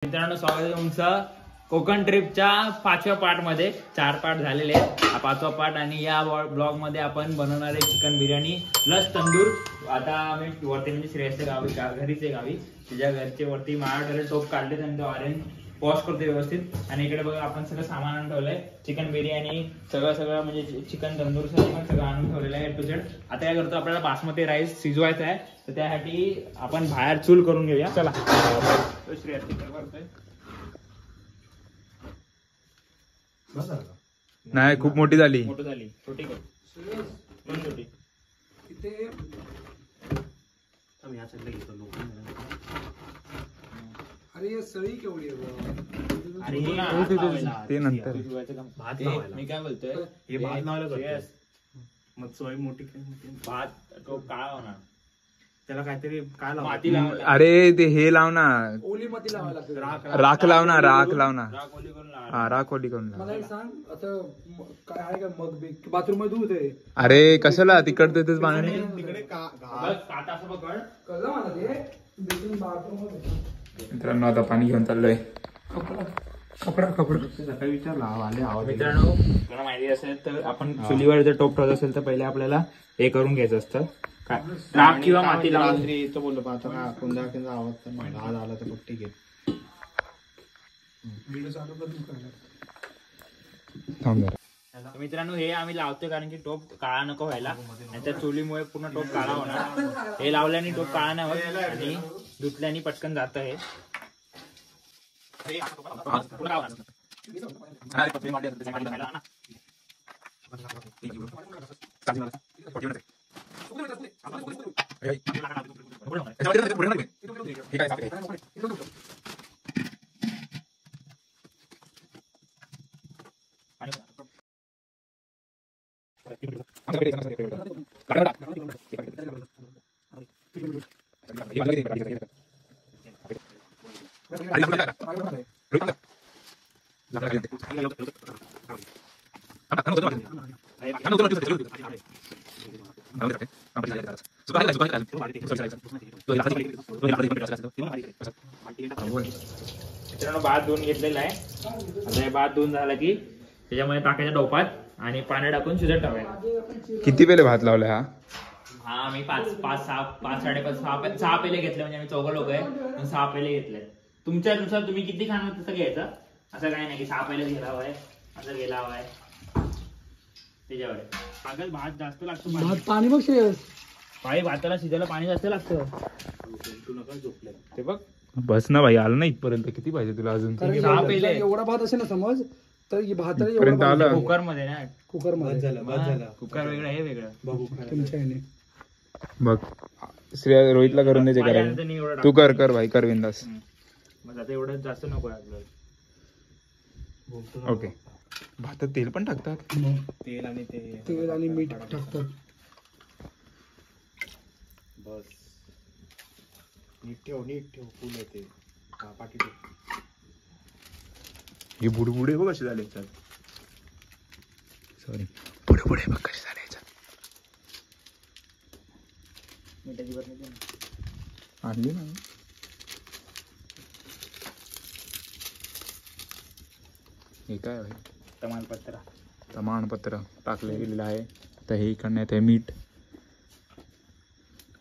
मित्रांनो, स्वागत आहे तुमचं कोकण ट्रिपच्या 5व्या पार्ट मध्ये. 4 पार्ट झालेले आहेत, हा 5वा पार्ट. आणि या ब्लॉग मध्ये आपण बनवणार आहे चिकन बिर्याणी प्लस तंदूर. आता आम्ही वरती म्हणजे श्रेयसच्या गावी घरीच आहे गावी, तिच्या घरचे वरती माझ्याकडे टोप काढले त्यांनी ऑरेंज वॉश करतो व्यवस्थित. आणि इकडे बघा आपण सगळं सामान आणून ठेवलंय, चिकन बिर्याणी सगळं म्हणजे चिकन तंदूरसाठी पण सगळं आणून ठेवलेलं आहे टू झेड. आता काय करतो, आपल्याला बासमती राईस शिजवायचा आहे, तर त्यासाठी आपण बाहेर चूल करून घेऊया. चला श्रेयस करतोय. नाही, खूप मोठी झाली. छोटी कर, छोटी. अरे सळी केवढी ते नंतर मी काय बोलतोय, हे भात लावलं मग सोय मोठी भात तो काळा होणार, त्याला काहीतरी काय माती लावायला. अरे ते हे लाव ना, ओली माती लावायला लागते. राख लाव ना, राख लाव ना. राख ओली करून लावायला. हा, राख ओली करून लाव. मला एक सांग, आता काय आहे का मग बाथरूम मध्ये दूध आहे? अरे कशाला तिकड तेच पाणी. तिकडे बस काटा असं पकड. कळलं मला ते बाथरूम मध्ये. मित्रांनो, आता पाणी घेऊन चाललोय. कपडा सकाळी विचारला आले आवाज. मित्रांनो, तुम्हाला माहिती असेल तर आपण चुलीवर जर टोप ठेवत असेल तर पहिले आपल्याला हे करून घ्यायचं असतं, काय राख किंवा माती लावून. इथं बोललो आता का कोणत्या आवाज तर नाही आज आला तर ठीक आहे. व्हिडिओ चालू कर तू करायला. थांब जरा. मित्रांनो, हे आम्ही लावतोय कारण की टोप काळा नको व्हायला, आणि त्या चुलीमुळे पूर्ण टोप काळा होणार. हे लावल्याने टोप काळा नाही होत आणि धुतल्याने पटकन जात हे. मित्रांनो, भात धुवून घेतलेला आहे. आता हे भात धुवून झाला की त्याच्यामध्ये टाकायच्या टोपात आणि पाणी टाकून शिजत ठेवायचं. किती पेले भात लावलाय हा? हा, मी 5, 6 पेले घेतले, म्हणजे आम्ही 4 लोक आहे, 6 पेले घेतले. तुमच्यानुसार तुम्ही किती खाणार तसं घ्यायचं, असं काही नाही की 6 पेले गेला हवाय असं गेला हवाय त्याच्यावर. पागल भात जास्त लागतो, भात पाणी बघ श्रेयस. भाई भाताला शिजायला पाणी जास्त लागतं. ते बघ, बस ना भाई, आलं ना इथपर्यंत. किती पाहिजे तुला अजून? कारण 6 पेले. एवढा भात असेल ना समज, तर भात इथपर्यंत आलं. कुकर मध्ये ना, कुकर मध्ये. कुकर वेगळं हे वेगळं. तुमच्या ह्याने बघ, श्रेया रोहितला करून द्यायचे करायला. तू कर भाई, कर बिंदास. मग आता एवढं जास्त नको आहे आपल्याला. ओके. भातात तेल पण टाकतात. तेल आणि मीठ टाकतात. बस नीट ठेव फुल येते पाठी ठेव. हे बुडबुडे बघ कसे झाले. सॉरी, बुडबुडे बघ कसे झाले. मिठाची बरणी आणली ना. हे काय आहे? तमालपत्र टाकले गेलेलं आहे. तर हे इकडनं येत आहे मीठ.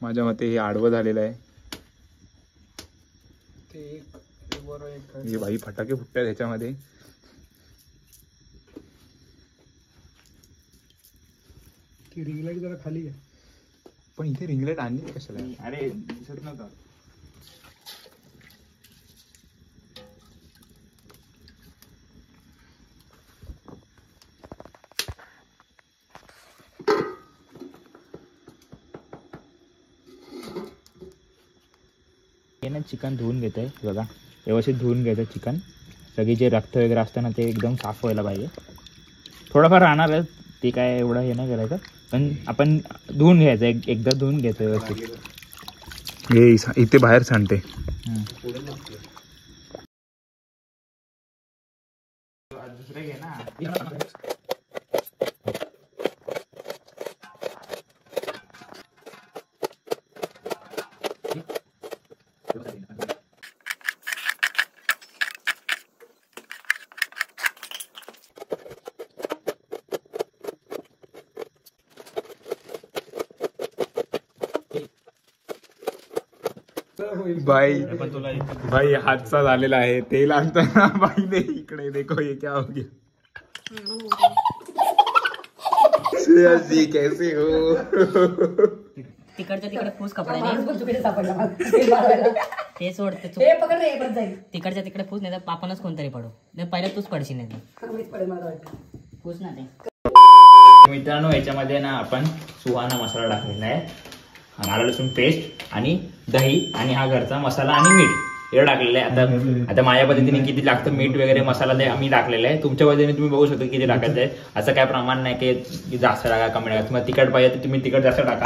माझ्या मते हे आडवं झालेलं आहे. हे बाई फटाके फुटतात ह्याच्यामध्ये. रिंग लाईट जरा खाली आहे, पण इथे रिंगलाईट आणली कशाला? अरे दिसत नव्हतं. हे ना चिकन धुवून घेतोय बघा, व्यवस्थित धुवून घ्यायचं चिकन. सगळी जे रक्त वगैरे असतं ना ते एकदम साफ व्हायला पाहिजे. थोडंफार राहणार आहे ते, काय एवढं हे नाही करायचं, पण आपण धुवून घ्यायचं. एकदा धुवून घ्यायचं व्यवस्थित. हे इथे बाहेर सांडते. दुसरं घे ना. बाई भाई हातचा झालेला आहे. तेल आणताना बाईने इकडे देखो ये क्या हो गया. श्रेयासी कैसे हो. तिकडच्या तिकडे फूस कपड्याने ते सोड तिकडच्या तिकडे फूस नाही तर आपणच कोणतरी पडू नाही. पहिला तूच पडशील नाही फूस ना ते. मित्रांनो याच्यामध्ये ना आपण सुहाना मसाला टाकलेला आहे, आलं लसूण पेस्ट आणि दही आणि हा घरचा मसाला आणि मीठ एवढं टाकलेलं आहे. आता माझ्या पद्धतीने किती लागतं मीठ वगैरे मसाला ते आम्ही टाकलेला आहे. तुमच्या पद्धतीने तुम्ही बघू शकता किती टाकायचं आहे. असं काय प्रमाण नाही की जास्त टाका कमी टाका. तुम्हाला तिखट पाहिजे तर तुम्ही तिखट जास्त टाका,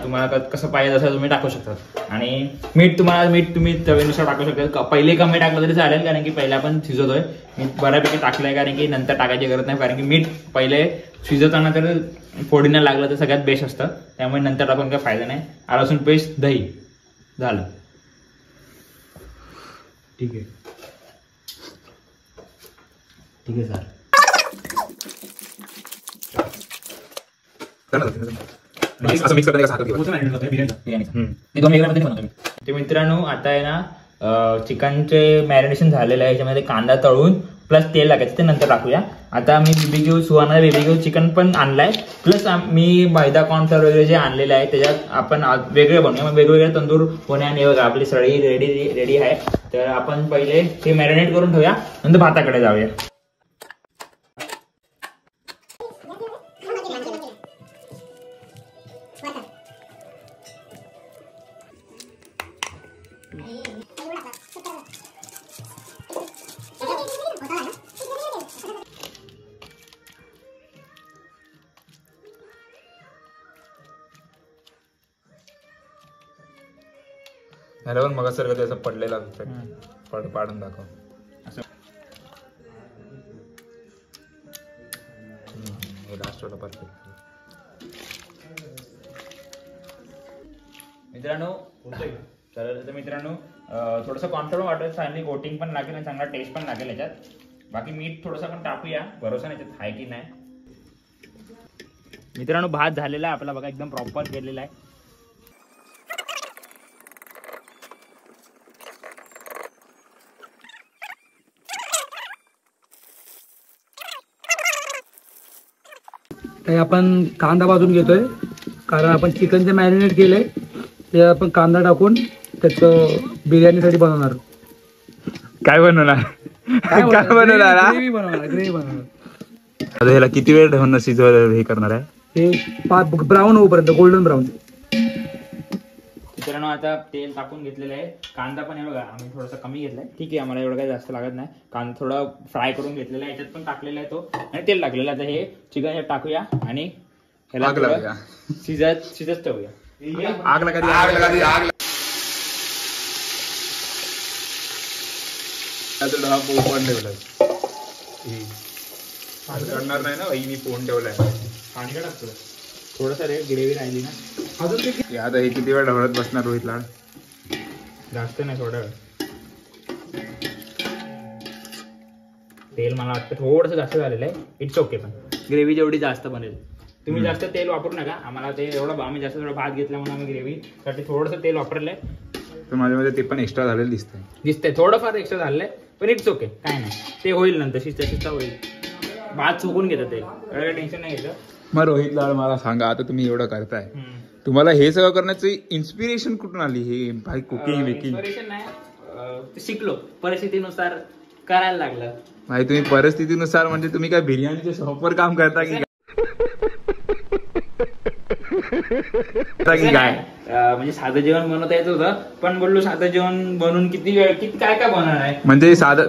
तुम्हाला कसं पाहिजे तसं तुम्ही टाकू शकता. आणि मीठ तुम्ही चवीनुसार टाकू शकता. पहिले कमी टाकलं तरी चालेल, कारण की पहिले आपण शिजवतोय. मी बऱ्यापैकी टाकलंय कारण की नंतर टाकायची गरज नाही, कारण की मीठ पहिले शिजवताना तर फोडीनं लागलं तर सगळ्यात बेस्ट असतं. त्यामुळे नंतर टाकून काही फायदा नाही. आलं लसूण पेस्ट दही झालं. ठीक आहे सर. ते मित्रांनो आता आहे ना चिकनचे मॅरिनेशन झालेलं आहे. याच्यामध्ये कांदा तळून प्लस तेल लागायचं ते नंतर टाकूया. आता मी BBQ सुहाना BBQ चिकन पण आणलाय, प्लस मी मैदा कॉर्नफ्लोअर वगैरे जे आणलेलं आहे त्याच्यात आपण वेगळे बनवूया. मग वेगवेगळे तंदूर होण्याने बघा आपली सळी रेडी आहे. तर आपण पहिले ते मॅरिनेट करून ठेवूया, नंतर भाताकडे जाऊया. ह्याला पण मग सर असं पडलेला पाडून दाखव. Last perfect. मित्रांनो थोडंसं कॉन्फिडन्स वाटत चांगली कोटिंग पण लागेल आणि चांगला टेस्ट पण लागेल याच्यात. बाकी मीठ थोडंसं पण टाकूया, भरोसा नाही याच्यात आहे की नाही. मित्रांनो भात झालेला आहे आपला बघा, एकदम प्रॉपर केलेला आहे. काही आपण कांदा भाजून घेतोय, कारण आपण चिकन जे मॅरिनेट केलंय ते आपण कांदा टाकून त्याचं बिर्याणीसाठी बनवणार. काय बनवणार ग्रेव्ही बनवणार. आता ह्याला किती वेळ ठेवून शिजवायला हे करणार आहे? हे ब्राऊन होईपर्यंत, गोल्डन ब्राऊन. मित्रांनो आता तेल टाकून घेतलेलं आहे. कांदा पण हे बघा आम्ही थोडासा कमी घेतलाय, ठीक आहे आम्हाला एवढं काही जास्त लागत नाही. कांदा थोडा फ्राय करून घेतलेला आहे, याच्यात पण टाकलेला आहे तो आणि तेल टाकलेलं आहे. आता हे चिकन यात टाकूया आणि ह्याला शिजत ठेवूया. आग लगा पोहण ठेवलाय. करणार नाही ना मी पोहण ठेवलाय. पाणी का टाकतो थोडंसं रे, ग्रेव्ही राहिली ना. आता हे किती वेळ ढवळत बसणार रोहित लाड? जास्त नाही, थोडा वेळ. तेल मला वाटतं थोडंसं जास्त झालेलं आहे. इट्स ओके, पण ग्रेव्ही जेवढी जास्त बनेल. तुम्ही जास्त तेल वापरू नका. आम्हाला ते एवढं आम्ही जास्त थोडं भात घेतला म्हणून आम्ही ग्रेव्हीसाठी थोडंसं तेल वापरलंय. तर माझ्यामध्ये ते पण एक्स्ट्रा झालेलं दिसतंय. थोडंफार एक्स्ट्रा झालंय, पण इट्स ओके, काय नाही. ते होईल नंतर, शिस्ता होईल. भात चुकून घेतं ते, एवढं टेन्शन नाही घेतं. मग रोहित लाड मला सांगा, आता तुम्ही एवढं करताय, तुम्हाला हे सगळं करण्याची इन्स्पिरेशन कुठून आली? हे भाई कुकिंग विकिंग? इन्स्पिरेशन नाही, शिकलो परिस्थितीनुसार करायला लागलं. भाई तुम्ही परिस्थितीनुसार म्हणजे तुम्ही काय बिर्याणीच्या शॉपवर काम करता की काय? म्हणजे साधं जेवण बनवता येत होतं, पण बोललो साधं जेवण बनवून किती वेळ काय बनवणार आहे. म्हणजे साधं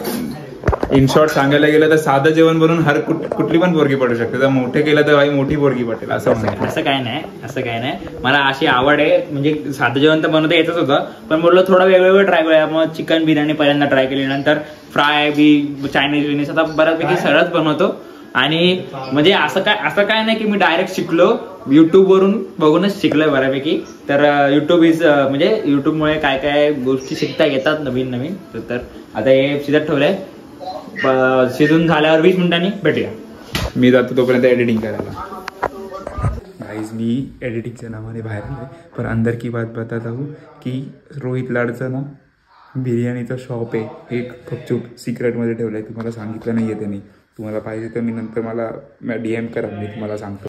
इन शॉर्ट सांगायला गेलं तर साधं जेवण बनवून हर कुठली पण पोरगी पडू शकते. तर मोठे केलं तर भाई मोठी पोरगी पटेल असं काय नाही. मला अशी आवड आहे, म्हणजे साधं जेवण तर बनवता येतच होतं, पण बोललो थोडं वेगवेगळं ट्राय करूया. मग चिकन बिर्याणी पहिल्यांदा ट्राय केली, नंतर फ्राय चायनीज बिर्याणी आता बऱ्यापैकी सरळच बनवतो. आणि म्हणजे असं काय नाही की मी डायरेक्ट शिकलो, युट्यूब वरून बघूनच शिकलोय बऱ्यापैकी. तर युट्यूब म्हणजे युट्यूबमुळे काय गोष्टी शिकता येतात नवीन. तर आता हे शिजत ठेवलंय, शिजून झाल्यावर 20 मिनिटांनी भेटूया. मी जातो तोपर्यंत एडिटिंग करायला. गाइस मी एडिटिंगच्या नावाने बाहेर आलोय, पण अंदर की बात बताता हूँ की रोहित लाडचं ना बिर्याणीचं शॉप आहे, एक गपचूप सिक्रेटमध्ये ठेवलं आहे. तुम्हाला सांगितलं नाही आहे त्यांनी. तुम्हाला पाहिजे तर मी नंतर मला DM करा, मी तुम्हाला सांगतो.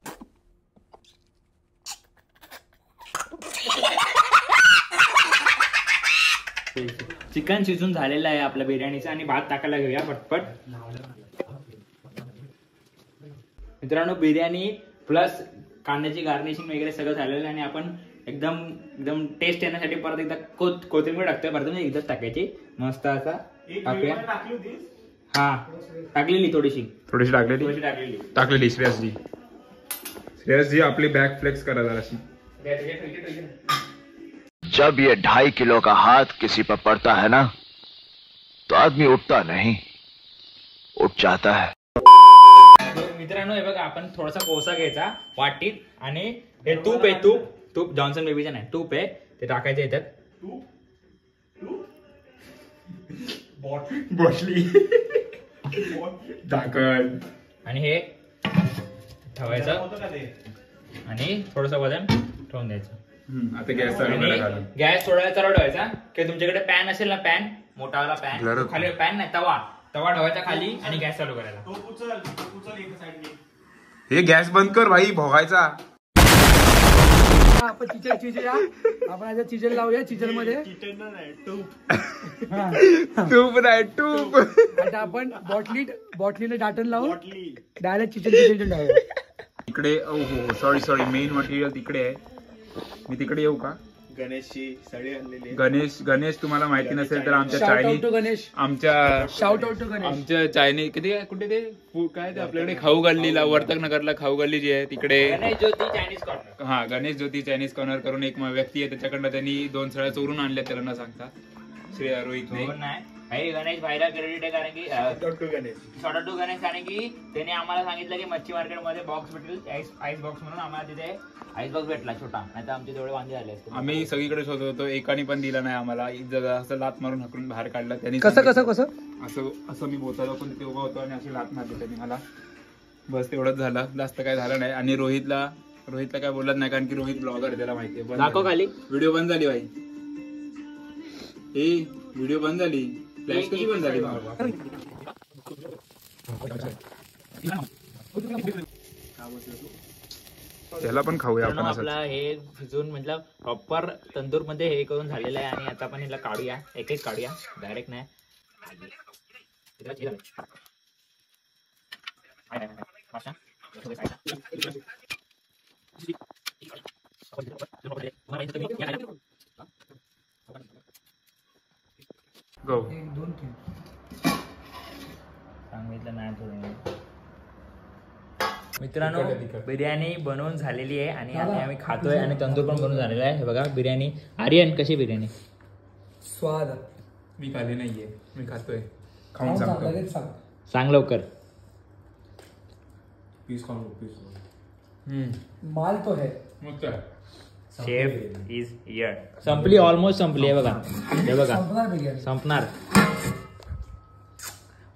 चिकन शिजून झालेलं आहे आपल्या बिर्याणीचं आणि भात टाकायला घेऊया पटपट. मित्रांनो बिर्याणी प्लस कांद्याची गार्निशिंग वगैरे सगळं झालेलं आहे आणि आपण एकदम टेस्ट येण्यासाठी परत एकदा कोथिंबीर टाकतोय. परत म्हणजे एकदाच टाकायची मस्त असा टाकूया. हा टाकलेली थोडीशी टाकलेली. श्रेयसजी आपली बॅक फ्लेक्स करा जराशी. जब ये 2.5 किलो का हाथ किसी पर पड़ता है ना तो आदमी उठता नहीं, उठ जाता है. मित्रांनो हे बघा आपण थोडासा कोळसा घ्यायचा वाटीत आणि हे तूप आहे, तूप जॉन्सन बेबीचं नाही, तूप आहे ते टाकायचं याच्यात. बॉटली दाखल आणि हे ठेवायचं आणि थोडस वजन ठेवून द्यायचं. आता गॅस चालू आणि करा. गॅस थोडा चालू ठेवायचा की तुमच्याकडे पॅन असेल ना, पॅन मोठावाला पॅन, खाली पॅन नाही तवा ठेवायचा खाली आणि गॅस चालू करायला. हे गॅस बंद कर भाई, भोगायचा. आपण चिचल आपण चिचल लावूया. चिचल मध्ये तूप नाही तूप. आता आपण बॉटलीने दाटण लावून डायरेक्ट चिचल लावूया. इकडे हो सॉरी मेन मटेरियल तिकडे आहे. मी तिकडे येऊ का? गणेशची सळी आणलेली. गणेश तुम्हाला माहिती नसेल तर आमच्या चायनीज आमच्या चायनीज किती कुठे ते काय ते आपल्याकडे खाऊ गल्लीला वर्तक नगरला खाऊ गल्ली जी आहे तिकडे गणेश ज्योती चायनीज कॉर्नर. हा गणेश ज्योती चायनीज कॉर्नर करून एक व्यक्ती आहे, त्याच्याकडनं त्यांनी 2 सळ्या चोरून आणल्या त्याला न सांगता. श्री रोहितने नाही गणेश भाईला क्रेडिट आहे कारण की शॉर्ट टू गणेश कारण की त्याने आम्हाला सांगितलं की मच्छी मार्केट मध्ये बॉक्स भेटेल आईस बॉक्स म्हणून. आम्हाला तिथे आईस बॉक्स भेटला छोटा, नाही तर आमचे तेवढे वांदे झाले असते. आम्ही सगळीकडे शोधत होतो, एकाने पण दिला नाही आम्हाला. असं लात मारून हाकलून बाहेर काढला त्यांनी. कसं असं मी बोलताना पण तिथे उभा होतो आणि अशी लात मारली त्यांनी मला. बस तेवढंच झालं, जास्त काय झालं नाही. आणि रोहितला काय बोलत नाही कारण की रोहित ब्लॉगर आहे, त्याला माहिती आहे. दाखव खाली. व्हिडिओ बंद झाली भाई, व्हिडिओ बंद झाली. फ्लॅश कशी बंद झाली? त्याला पण खाऊया आपण. आपला हे शिजून मतलब प्रॉपर तंदूर मध्ये हे करून झालेलं आहे आणि आता आपण हिला काढूया, एक काढूया डायरेक्ट नाही. सांगितलं नाही. मित्रांनो बिर्याणी बनवून झालेली आहे आणि आता आम्ही खातोय आणि तंदूर पण बनवून झालेला आहे. हे बघा बिर्याणी. आर्यन कशी बिर्याणी? स्वाद. मी खाली नाहीये, मी खातोय. खाऊन सांगतो. सांग लवकर. माल तो है. Chef is here. संपली, ऑलमोस्ट संपली आहे बघा. हे बघा संपणार.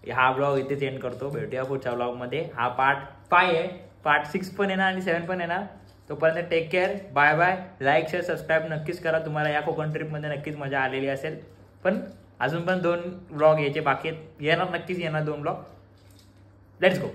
हा ब्लॉग इथे एंड करतो. भेटूया पुढच्या ब्लॉग मध्ये. हा पार्ट 5 आहे. पार्ट 6 पण येणार आणि 7 पण येणार. तोपर्यंत take care, bye bye. Like share subscribe नक्कीच करा. तुम्हाला या कोकण ट्रिप मध्ये नक्कीच मजा आलेली असेल. पण अजून पण 2 ब्लॉग यायचे बाकी आहेत. येणार, नक्कीच येणार 2 ब्लॉग. Let's go.